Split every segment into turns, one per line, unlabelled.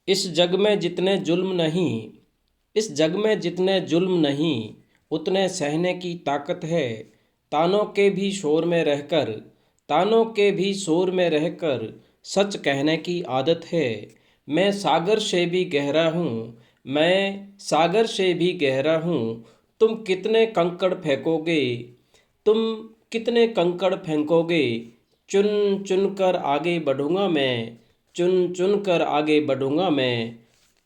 इस जग में जितने जुल्म नहीं, इस जग में जितने जुल्म नहीं, उतने सहने की ताकत है। तानों के भी शोर में रहकर, तानों के भी शोर में रहकर सच कहने की आदत है। मैं सागर से भी गहरा हूँ, मैं सागर से भी गहरा हूँ। तुम कितने कंकड़ फेंकोगे, तुम कितने कंकड़ फेंकोगे। चुन चुन कर आगे बढ़ूंगा मैं, चुन चुन कर आगे बढ़ूंगा मैं।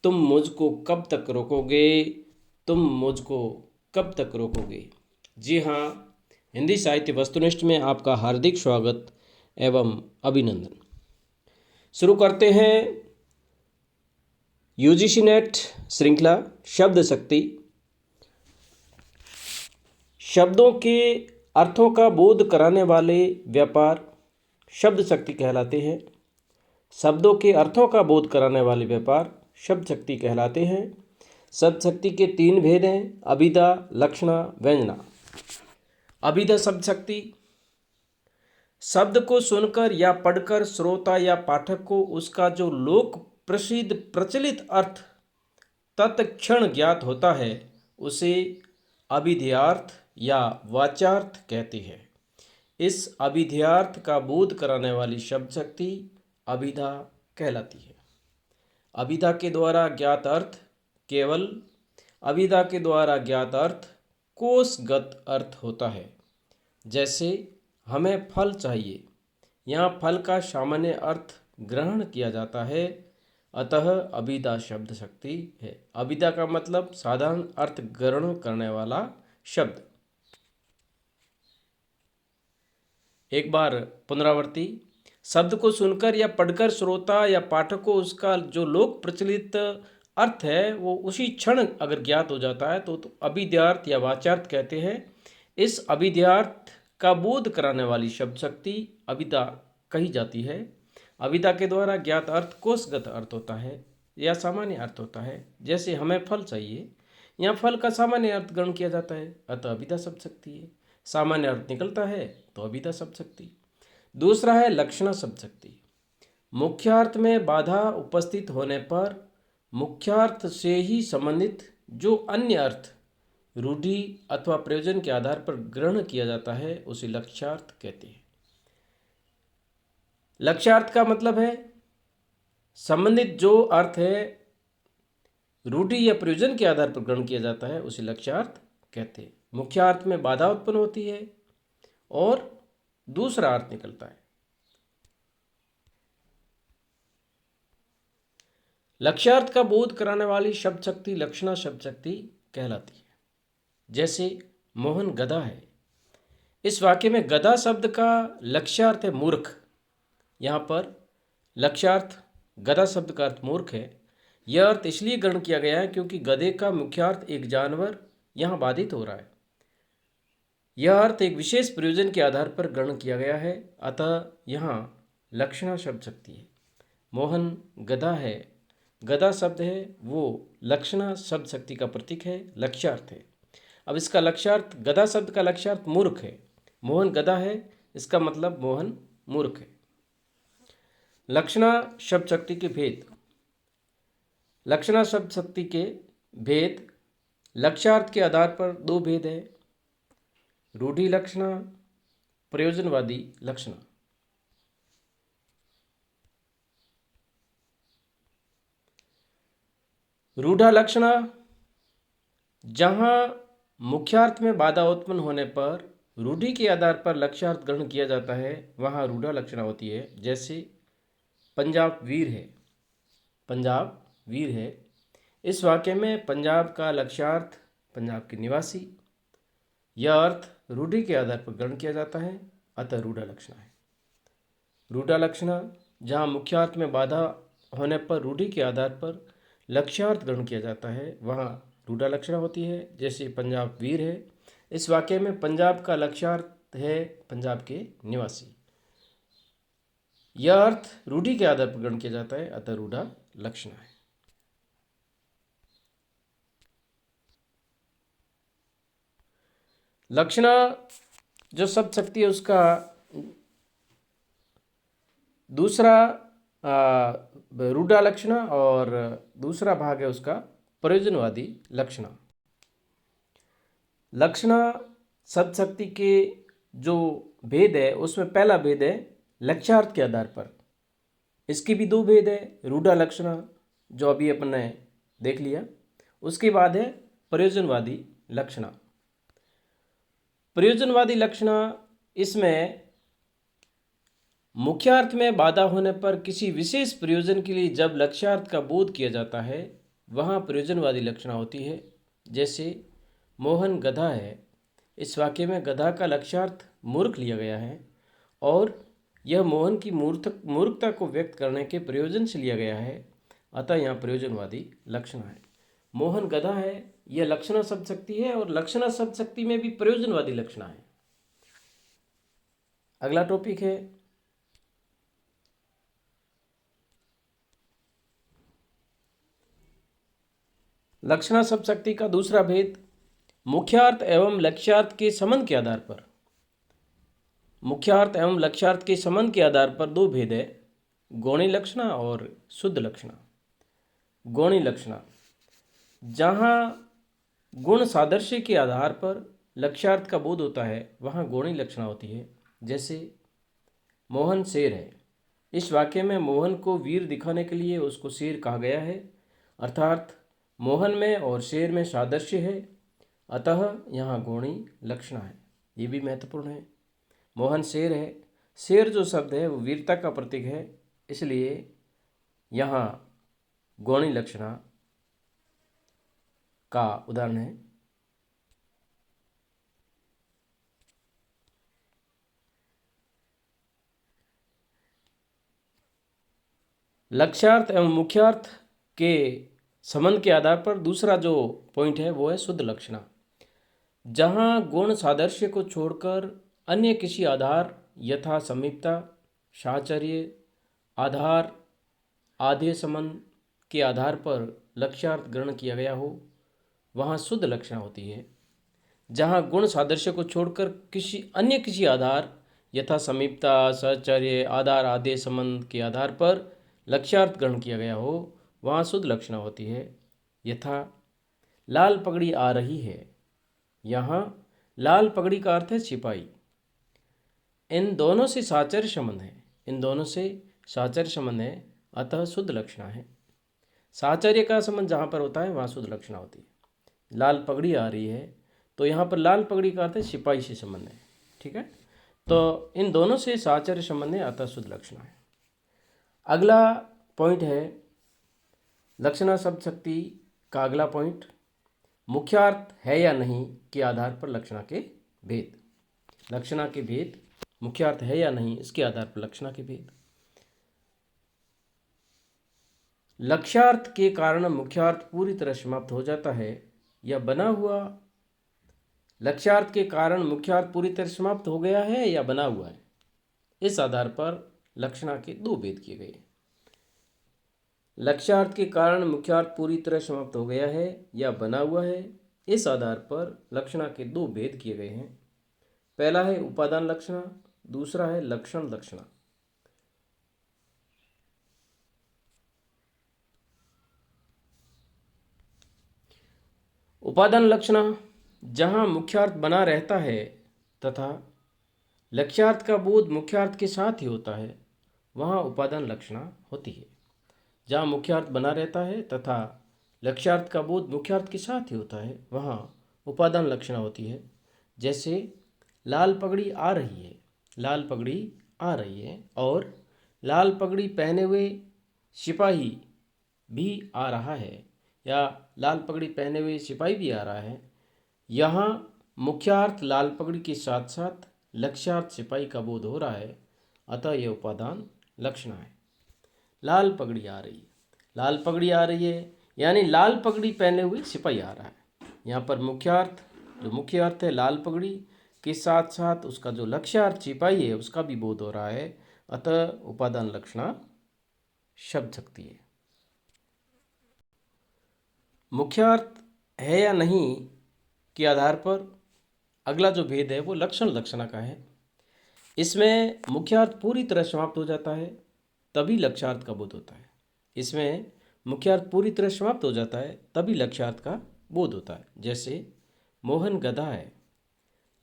तुम मुझको कब तक रोकोगे, तुम मुझको कब तक रोकोगे। जी हाँ, हिंदी साहित्य वस्तुनिष्ठ में आपका हार्दिक स्वागत एवं अभिनंदन। शुरू करते हैं यूजीसी नेट श्रृंखला शब्द शक्ति। शब्दों के अर्थों का बोध कराने वाले व्यापार शब्द शक्ति कहलाते हैं। शब्दों के अर्थों का बोध कराने वाले व्यापार शब्द शक्ति कहलाते हैं। शब्द शक्ति के 3 भेद हैं: अभिधा, लक्षणा, व्यंजना। अभिधा शब्द शक्ति शब्द को सुनकर या पढ़कर श्रोता या पाठक को उसका जो लोक प्रसिद्ध प्रचलित अर्थ तत्क्षण ज्ञात होता है उसे अभिधेयार्थ या वाचार्थ कहते हैं। इस अभिधेयार्थ का बोध कराने वाली शब्द शक्ति अभिधा कहलाती है। अभिधा के द्वारा ज्ञात अर्थ केवल अभिधा के द्वारा ज्ञात अर्थ कोशगत अर्थ होता है। जैसे हमें फल चाहिए, यहाँ फल का सामान्य अर्थ ग्रहण किया जाता है, अतः अभिधा शब्द शक्ति है। अभिधा का मतलब साधारण अर्थ ग्रहण करने वाला शब्द। एक बार पुनरावृत्ति। शब्द को सुनकर या पढ़कर श्रोता या पाठक को उसका जो लोक प्रचलित अर्थ है वो उसी क्षण अगर ज्ञात हो जाता है तो अभिधेयार्थ या वाचार्थ कहते हैं। इस अभिधेयार्थ का बोध कराने वाली शब्द शक्ति अभिधा कही जाती है। अभिधा के द्वारा ज्ञात अर्थ कोशगत अर्थ होता है या सामान्य अर्थ होता है। जैसे हमें फल चाहिए, यहाँ फल का सामान्य अर्थ ग्रहण किया जाता है, अतः अभिधा शब्द शक्ति है। सामान्य अर्थ निकलता है तो अभिधा शब्द शक्ति। दूसरा है लक्षणा शब्द शक्ति। मुख्यार्थ में बाधा उपस्थित होने पर मुख्यार्थ से ही संबंधित जो अन्य अर्थ रूढ़ि अथवा प्रयोजन के आधार पर ग्रहण किया जाता है उसे लक्ष्यार्थ कहते हैं। लक्ष्यार्थ का मतलब है संबंधित जो अर्थ है रूढ़ि या प्रयोजन के आधार पर ग्रहण किया जाता है उसे लक्ष्यार्थ कहते हैं। मुख्यार्थ में बाधा उत्पन्न होती है और दूसरा अर्थ निकलता है। लक्ष्यार्थ का बोध कराने वाली शब्द शक्ति लक्षणा शब्द शक्ति कहलाती है। जैसे मोहन गधा है, इस वाक्य में गधा शब्द का लक्ष्यार्थ है मूर्ख। यहाँ पर लक्ष्यार्थ गधा शब्द का अर्थ मूर्ख है। यह अर्थ इसलिए ग्रहण किया गया है क्योंकि गधे का मुख्यार्थ एक जानवर यहाँ बाधित हो रहा है। यह अर्थ एक विशेष प्रयोजन के आधार पर ग्रहण किया गया है, अतः यहाँ लक्षणा शब्द शक्ति है। मोहन गधा है, गधा शब्द है वो लक्षणा शब्द शक्ति का प्रतीक है, लक्ष्यार्थ है। अब इसका लक्ष्यार्थ गधा शब्द का लक्ष्यार्थ मूर्ख है। मोहन गधा है इसका मतलब मोहन मूर्ख है। लक्षणा शब्द शक्ति के भेद। लक्षणा शब्द शक्ति के भेद लक्ष्यार्थ के आधार पर 2 भेद है: रूढ़ि लक्षणा, प्रयोजनवादी लक्षणा। रूढ़ा लक्षणा जहाँ मुख्यार्थ में बाधा उत्पन्न होने पर रूढ़ि के आधार पर लक्ष्यार्थ ग्रहण किया जाता है वहाँ रूढ़ा लक्षणा होती है। जैसे पंजाब वीर है, पंजाब वीर है, इस वाक्य में पंजाब का लक्ष्यार्थ पंजाब के निवासी। यह अर्थ रूढ़ि के आधार पर ग्रहण किया जाता है, अतः रूढ़ा लक्षणा है। रूढ़ा लक्षणा जहाँ मुख्यार्थ में बाधा होने पर रूढ़ि के आधार पर लक्ष्यार्थ ग्रहण किया जाता है वहाँ रूढ़ा लक्षणा होती है। जैसे पंजाब वीर है, इस वाक्य में पंजाब का लक्ष्यार्थ है पंजाब के निवासी। यह अर्थ रूढ़ि के आधार पर ग्रहण किया जाता है, अतः रूढ़ा लक्षणा है। लक्षणा जो शब्द शक्ति है उसका दूसरा रूढ़ा लक्षणा और दूसरा भाग है उसका प्रयोजनवादी लक्षणा। लक्षणा शब्द शक्ति के जो भेद है उसमें पहला भेद है लक्ष्यार्थ के आधार पर। इसके भी दो भेद है, रूढ़ा लक्षणा जो अभी अपन ने देख लिया, उसके बाद है प्रयोजनवादी लक्षणा। प्रयोजनवादी लक्षणा इसमें मुख्यार्थ में बाधा होने पर किसी विशेष प्रयोजन के लिए जब लक्ष्यार्थ का बोध किया जाता है वहाँ प्रयोजनवादी लक्षणा होती है। जैसे मोहन गधा है, इस वाक्य में गधा का लक्ष्यार्थ मूर्ख लिया गया है और यह मोहन की मूर्खता को व्यक्त करने के प्रयोजन से लिया गया है, अतः यहाँ प्रयोजनवादी लक्षणा है। मोहन गधा है, यह लक्षणा शब्द शक्ति है और लक्षणा शब्द शक्ति में भी प्रयोजनवादी लक्षणा है। अगला टॉपिक है लक्षणा शब्द शक्ति का दूसरा भेद मुख्यार्थ एवं लक्ष्यार्थ के संबंध के आधार पर। मुख्यार्थ एवं लक्ष्यार्थ के संबंध के आधार पर दो भेद है, गौणी लक्षणा और शुद्ध लक्षणा। गौणी लक्षणा जहाँ गुण सादृश्य के आधार पर लक्ष्यार्थ का बोध होता है वहाँ गौणी लक्षणा होती है। जैसे मोहन शेर है, इस वाक्य में मोहन को वीर दिखाने के लिए उसको शेर कहा गया है, अर्थात मोहन में और शेर में सादृश्य है, अतः यहाँ गौणी लक्षणा है। ये भी महत्वपूर्ण है। मोहन शेर है, शेर जो शब्द है वो वीरता का प्रतीक है, इसलिए यहाँ गौणी लक्षणा का उदाहरण है। लक्ष्यार्थ एवं मुख्यार्थ के संबंध के आधार पर दूसरा जो पॉइंट है वो है शुद्ध लक्षणा। जहाँ गुण सादृश्य को छोड़कर अन्य किसी आधार यथा समीपता, साहचर्य, आधार, आधेय संबंध के आधार पर लक्ष्यार्थ ग्रहण किया गया हो वहाँ शुद्ध लक्षणा होती है। जहाँ गुण सादृश्य को छोड़कर किसी आधार यथा समीपता, साहचर्य, आधार, आधेय संबंध के आधार पर लक्ष्यार्थ ग्रहण किया गया हो वहाँ शुद्ध लक्षणा होती है। यथा लाल पगड़ी आ रही है, यहाँ लाल पगड़ी का अर्थ है सिपाही। इन दोनों से साहचर्य संबंध है, इन दोनों से साहचर्य संबंध है, अतः शुद्ध लक्षणा है। साहचर्य का संबंध जहाँ पर होता है वहाँ शुद्ध लक्षणा होती है। लाल पगड़ी आ रही है तो यहाँ पर लाल पगड़ी का अर्थ है सिपाही से संबंध है, ठीक है। तो इन दोनों से साहचर्य संबंध है, अतः शुद्ध लक्षणा है। अगला पॉइंट है लक्षणा शब्द शक्ति का अगला पॉइंट मुख्यार्थ है या नहीं के आधार पर लक्षणा के भेद। लक्षणा के भेद, मुख्यार्थ है या नहीं इसके आधार पर लक्षणा के भेद। लक्ष्यार्थ के कारण मुख्यार्थ पूरी तरह समाप्त हो जाता है या बना हुआ। लक्ष्यार्थ के कारण मुख्यार्थ पूरी तरह समाप्त हो गया है या बना हुआ है, इस आधार पर लक्षणा के दो भेद किए गए। लक्ष्यार्थ के कारण मुख्यार्थ पूरी तरह समाप्त हो गया है या बना हुआ है, इस आधार पर लक्षणा के दो भेद किए गए हैं। पहला है उपादान लक्षणा, दूसरा है लक्षण लक्षणा। उपादान लक्षणा जहाँ मुख्यार्थ बना रहता है तथा लक्ष्यार्थ का बोध मुख्यार्थ के साथ ही होता है वहाँ उपादान लक्षणा होती है। जहाँ मुख्यार्थ बना रहता है तथा लक्ष्यार्थ का बोध मुख्यार्थ के साथ ही होता है वहाँ उपादान लक्षणा होती है। जैसे लाल पगड़ी आ रही है, लाल पगड़ी आ रही है और लाल पगड़ी पहने हुए सिपाही भी आ रहा है या लाल पगड़ी पहने हुए सिपाही भी आ रहा है। यहाँ मुख्यार्थ लाल पगड़ी के साथ साथ लक्ष्यार्थ सिपाही का बोध हो रहा है, अतः यह उपादान लक्षणा है। लाल पगड़ी आ रही है, लाल पगड़ी आ रही है यानी लाल पगड़ी पहने हुए सिपाही आ रहा है। यहाँ पर मुख्यार्थ जो मुख्य अर्थ है लाल पगड़ी के साथ साथ उसका जो लक्ष्यार्थ सिपाही है उसका भी बोध हो रहा है, अतः उपादान लक्षणा शब्द शक्ति है। मुख्यार्थ है या नहीं के आधार पर अगला जो भेद है वो लक्षण लक्षणा का है। इसमें मुख्यार्थ पूरी तरह समाप्त हो जाता है तभी लक्ष्यार्थ का बोध होता है। इसमें मुख्यार्थ पूरी तरह समाप्त हो जाता है तभी लक्ष्यार्थ का बोध होता है। जैसे मोहन गधा है,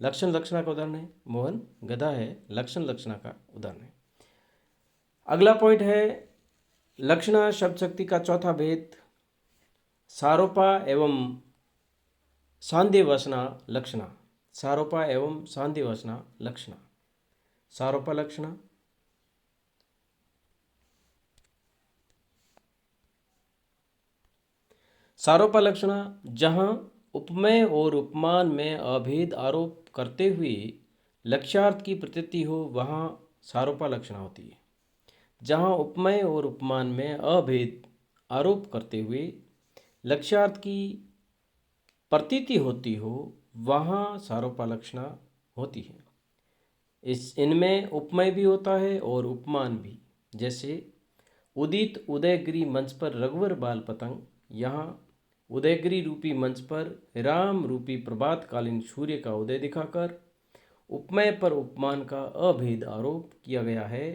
लक्षण लक्षणा का उदाहरण है। मोहन गधा है, लक्षण लक्षणा का उदाहरण है। अगला पॉइंट है लक्षणा शब्द शक्ति का चौथा भेद, सारोपा एवं सांध्यवचना लक्षणा। सारोपा एवं सांध्यवचना लक्षणा। सारोपा लक्षणा, सारोपा लक्षणा जहाँ उपमेय और उपमान में अभेद आरोप करते हुए लक्ष्यार्थ की प्रतीति हो वहाँ सारोपा लक्षणा होती है। जहाँ उपमेय और उपमान में अभेद आरोप करते हुए लक्ष्यार्थ की प्रतीति होती हो वहाँ सारोपा लक्षणा होती है। इनमें उपमेय भी होता है और उपमान भी। जैसे उदित उदयगिरी मंच पर रघुवर बाल पतंग, यहाँ उदयगिरी रूपी मंच पर राम रूपी प्रभातकालीन सूर्य का उदय दिखाकर उपमेय पर उपमान का अभेद आरोप किया गया है,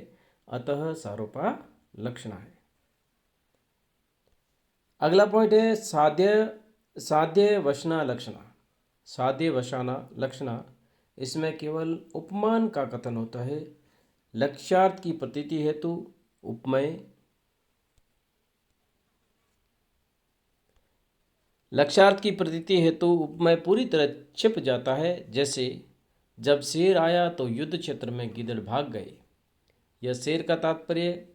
अतः सारोपा लक्षणा है। अगला पॉइंट है साध्य वचना लक्षणा। साध्य वचना लक्षणा, इसमें केवल उपमान का कथन होता है। लक्ष्यार्थ की प्रतीति हेतु उपमेय, लक्ष्यार्थ की प्रतीति हेतु उपमेय पूरी तरह छिप जाता है। जैसे जब शेर आया तो युद्ध क्षेत्र में गीदड़ भाग गए। यह शेर का तात्पर्य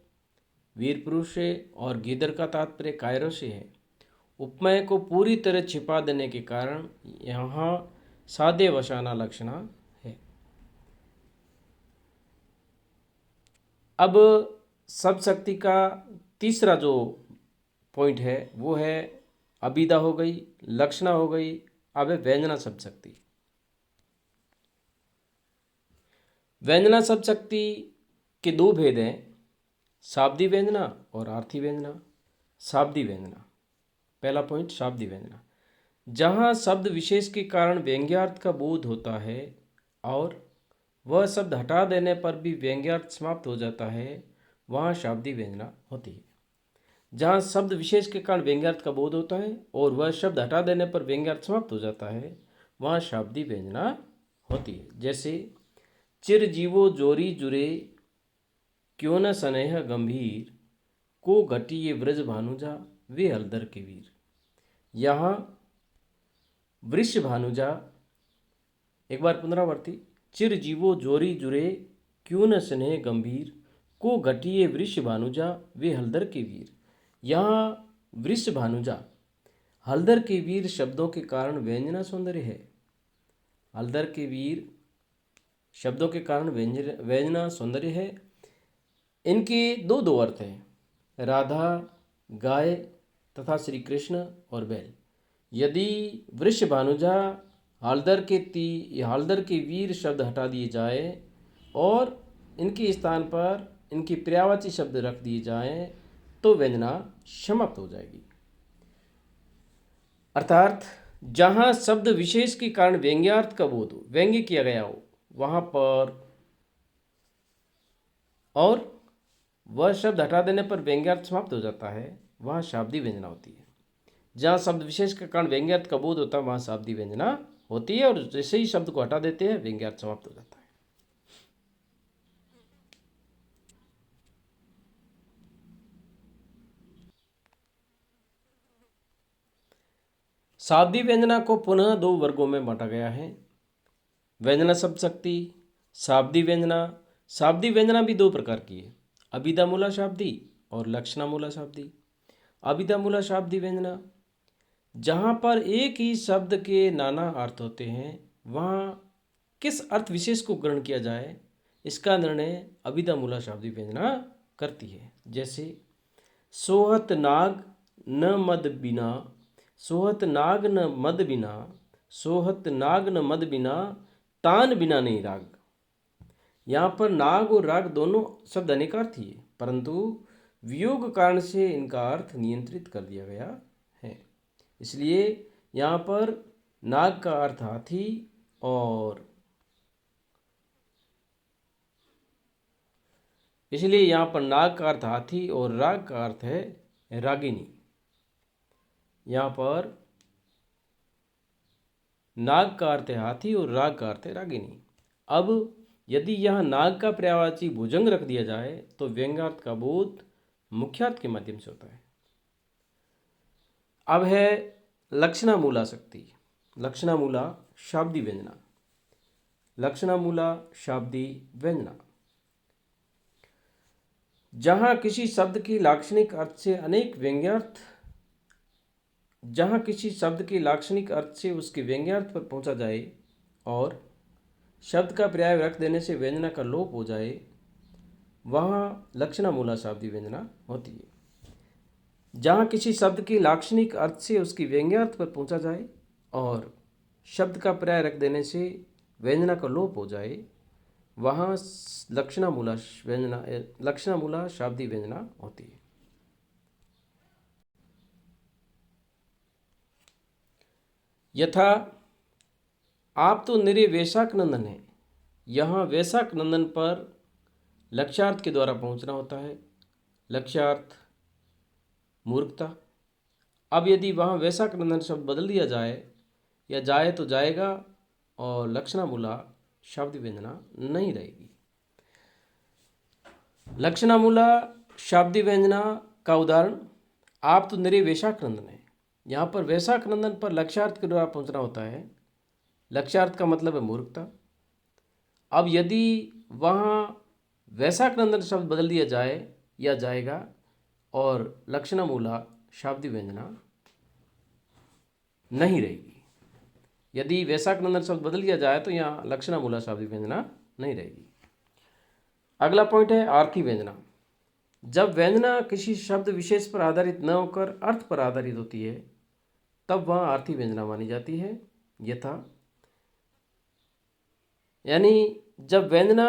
वीर पुरुष से और गीदड़ का तात्पर्य कायरों से है। उपमेय को पूरी तरह छिपा देने के कारण यहाँ साध्य वचना लक्षणा है। अब शब्द शक्ति का तीसरा जो पॉइंट है वो है अभिधा हो गई, लक्षणा हो गई, अब है व्यंजना शब्द शक्ति। व्यंजना शब्द शक्ति के दो भेद हैं, शाब्दी व्यंजना और आर्थी व्यंजना। शाब्दी व्यंजना, पहला पॉइंट शाब्दी व्यंजना, जहाँ शब्द विशेष के कारण व्यंग्यार्थ का बोध होता है और वह शब्द हटा देने पर भी व्यंग्यार्थ समाप्त हो जाता है, वहाँ शाब्दी व्यंजना होती है। जहाँ शब्द विशेष के कारण व्यंग्यार्थ का बोध होता है और वह शब्द हटा देने पर व्यंग्यार्थ समाप्त हो जाता है, वहाँ शाब्दी व्यंजना होती है। जैसे चिरजीवो जोरी जुरे क्यों न स्नेह गंभीर, को घटिये व्रज भानुजा वे हलदर के वीर। यहाँ वृष भानुजा, एक बार पुनरावर्ती, चिरजीवो जोरी जुरे क्यों न स्नेह गंभीर, को घटिये वृष भानुजा वे हलदर के वीर। यहाँ वृष भानुजा हलदर के वीर शब्दों के कारण व्यंजना सौंदर्य है। हलदर के वीर शब्दों के कारण व्यंजना सौंदर्य है। इनके दो दो अर्थ हैं, राधा गाय तथा श्री कृष्ण और बैल। यदि वृष भानुजा हलदर के वीर शब्द हटा दिए जाए और इनके स्थान पर इनके पर्यायवाची शब्द रख दिए जाएं तो व्यंजना समाप्त हो जाएगी। अर्थात जहाँ शब्द विशेष के कारण व्यंग्यार्थ का बोध हो, व्यंग्य किया गया हो, वहाँ पर और वह शब्द हटा देने पर व्यंग्यार्थ समाप्त हो जाता है, वहाँ शाब्दी व्यंजना होती है। जहाँ शब्द विशेष के कारण व्यंग्यार्थ का बोध होता है वहाँ शाब्दी व्यंजना होती है और जैसे ही शब्द को हटा देते हैं व्यंग्यार्थ समाप्त हो जाता है। शाब्दी व्यंजना को पुनः दो वर्गों में बांटा गया है, व्यंजना शब्द शक्ति, शाब्दी व्यंजना। शाब्दी व्यंजना भी दो प्रकार की है, अभिधा मूला शाब्दी और लक्षणा मूला शाब्दी। अभिधा मूला शाब्दी व्यंजना, जहाँ पर एक ही शब्द के नाना अर्थ होते हैं, वहाँ किस अर्थ विशेष को ग्रहण किया जाए इसका निर्णय अभिधा मूला शाब्दी व्यंजना करती है। जैसे सोहत नाग न मद बिना, सोहत नाग न मद बिना, सोहत नाग न मद बिना, तान बिना नहीं राग। यहाँ पर नाग और राग दोनों शब्द अनेकार्थी है, परंतु वियोग कारण से इनका अर्थ नियंत्रित कर दिया गया है। इसलिए यहाँ पर नाग का अर्थ हाथी और इसलिए यहाँ पर नाग का अर्थ हाथी और राग का अर्थ है रागिनी। यहाँ पर नाग का अर्थ है हाथी और राग का अर्थ है रागिनी। अब यदि यहाँ नाग का पर्यायवाची भुजंग रख दिया जाए तो व्यंग्यार्थ का बोध मुख्यार्थ के माध्यम से होता है। अब है लक्षणामूला शक्ति। लक्षणामूला शाब्दी व्यंजना। लक्षणामूला शाब्दी व्यंजना जहाँ किसी शब्द की लाक्षणिक अर्थ से अनेक व्यंग्यार्थ जहाँ किसी शब्द के लाक्षणिक अर्थ से उसके व्यंग्यार्थ पर पहुँचा जाए और शब्द का पर्याय रख देने से व्यंजना का लोप हो जाए, वहाँ लक्षणामूला शाब्दी व्यंजना होती है। जहाँ किसी शब्द की लाक्षणिक अर्थ से उसकी व्यंग्यार्थ पर पहुँचा जाए और शब्द का पर्याय रख देने से व्यंजना का लोप हो जाए, वहाँ लक्षणामूला शाब्दी व्यंजना होती है। यथा आप तो निरे वैशाख नंदन हैं। यहाँ वैशाख नंदन पर लक्ष्यार्थ के द्वारा पहुँचना होता है। लक्ष्यार्थ मूर्खता। अब यदि वहाँ वैशाख नंदन शब्द बदल दिया जाए या जाए तो जाएगा और लक्षणामूला शाब्दी व्यंजना नहीं रहेगी। लक्षणामूला शाब्दी व्यंजना का उदाहरण आप तो निरे वैशाख नंदन हैं। यहाँ पर वैशाख नंदन पर लक्ष्यार्थ के द्वारा पहुँचना होता है। लक्ष्यार्थ का मतलब है मूर्खता। अब यदि वहाँ वैशाख नंदन शब्द बदल दिया जाए या जाएगा और लक्षणामूला शाब्दी व्यंजना नहीं रहेगी। यदि वैशाख नंदन शब्द बदल दिया जाए तो यहाँ लक्षणामूला शाब्दी व्यंजना नहीं रहेगी। अगला पॉइंट है आर्थी व्यंजना। जब व्यंजना किसी शब्द विशेष पर आधारित न होकर अर्थ पर आधारित होती है तब वह आर्थी व्यंजना मानी जाती है। यथा यानी जब व्यंजना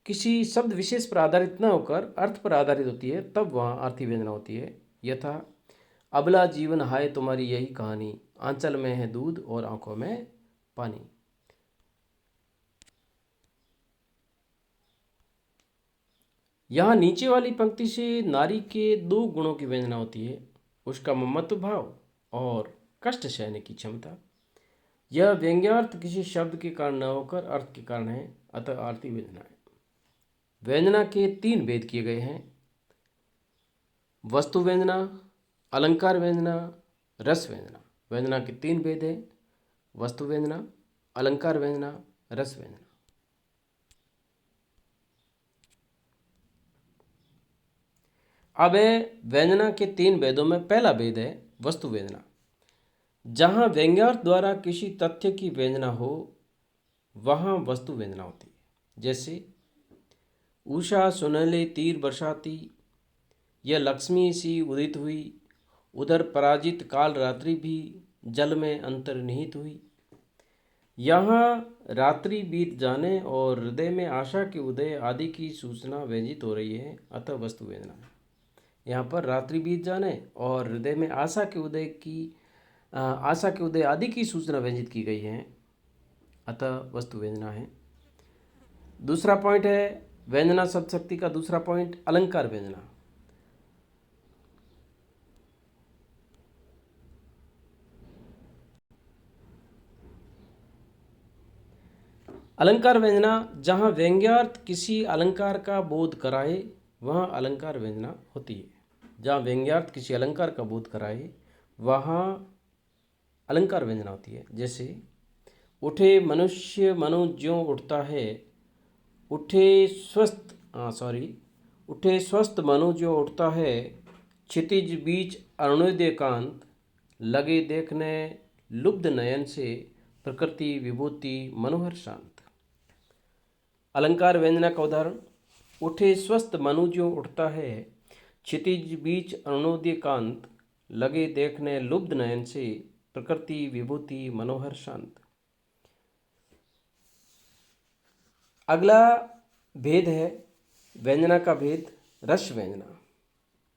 किसी शब्द विशेष पर आधारित न होकर अर्थ पर आधारित होती है तब वहाँ आर्थी व्यंजना होती है। यथा अबला जीवन हाय तुम्हारी यही कहानी, आंचल में है दूध और आंखों में पानी। यहाँ नीचे वाली पंक्ति से नारी के दो गुणों की व्यंजना होती है, उसका ममत्व भाव और कष्ट सहने की क्षमता। यह व्यंग्यार्थ किसी शब्द के कारण न होकर अर्थ के कारण है, अतः आर्थी व्यंजना है। व्यंजना के 3 भेद किए गए हैं: वस्तु व्यंजना, अलंकार व्यंजना, रस व्यंजना। व्यंजना के 3 भेद हैं: वस्तु व्यंजना, अलंकार व्यंजना, रस व्यंजना। अब व्यंजना के 3 भेदों में पहला भेद है वस्तु व्यंजना। जहाँ व्यंग्यार्थ द्वारा किसी तथ्य की व्यंजना हो वहाँ वस्तु व्यंजना होती है। जैसे उषा सुनहले तीर बरसाती, यह लक्ष्मी सी उदित हुई, उधर पराजित काल रात्रि भी जल में अंतर्निहित हुई। यहाँ रात्रि बीत जाने और हृदय में आशा के उदय आदि की सूचना व्यंजित हो रही है, अतः वस्तु व्यंजना है। यहाँ पर रात्रि बीत जाने और हृदय में आशा के उदय आदि की सूचना व्यंजित की गई है, अतः वस्तु व्यंजना है। दूसरा पॉइंट है व्यंजना शब्द शक्ति का दूसरा पॉइंट अलंकार व्यंजना। अलंकार व्यंजना जहाँ व्यंग्यार्थ किसी अलंकार का बोध कराए वहाँ अलंकार व्यंजना होती है। जहाँ व्यंग्यार्थ किसी अलंकार का बोध कराए वहाँ अलंकार व्यंजना होती है। जैसे उठे मनुष्य मनु ज्यों उठता है, उठे स्वस्थ मनु ज्यों उठता है, क्षितिज बीच अरुणोदय कांत, लगे देखने लुब्ध नयन से, प्रकृति विभूति मनोहर शांत। अलंकार व्यंजना का उदाहरण उठे स्वस्थ मनु ज्यों उठता है, क्षितिज बीच अरुणोदय कांत, लगे देखने लुब्ध नयन से, प्रकृति विभूति मनोहर शांत। अगला भेद है व्यंजना का भेद रस व्यंजना।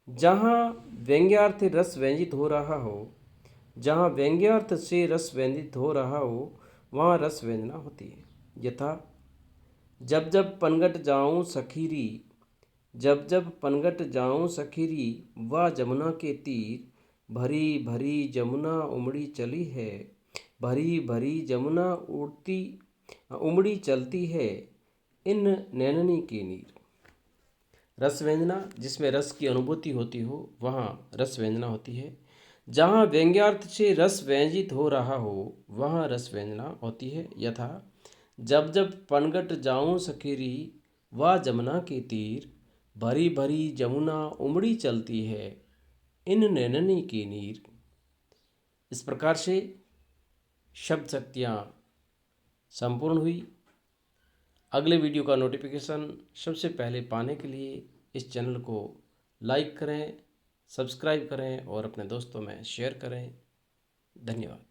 जहाँ व्यंग्यार्थ रस व्यंजित हो रहा हो, जहाँ व्यंग्यार्थ से रस व्यंजित हो रहा हो वहाँ रस व्यंजना होती है। यथा जब जब पनघट जाऊँ सखीरी, जब जब पनघट जाऊं सखीरी वाह जमुना के तीर, भरी भरी जमुना उमड़ी चली है, भरी भरी जमुना उड़ती उमड़ी चलती है, इन नैननी की नीर। रस व्यंजना, जिसमें रस की अनुभूति होती हो वहाँ रस व्यंजना होती है। जहाँ व्यंग्यार्थ से रस व्यंजित हो रहा हो वहाँ रस व्यंजना होती है। यथा जब जब पनघट जाऊं सखेरी वाह जमुना के तीर, भरी भरी जमुना उमड़ी चलती है, इन नैननी की नीर। इस प्रकार से शब्द शक्तियाँ संपूर्ण हुई। अगले वीडियो का नोटिफिकेशन सबसे पहले पाने के लिए इस चैनल को लाइक करें, सब्सक्राइब करें और अपने दोस्तों में शेयर करें। धन्यवाद।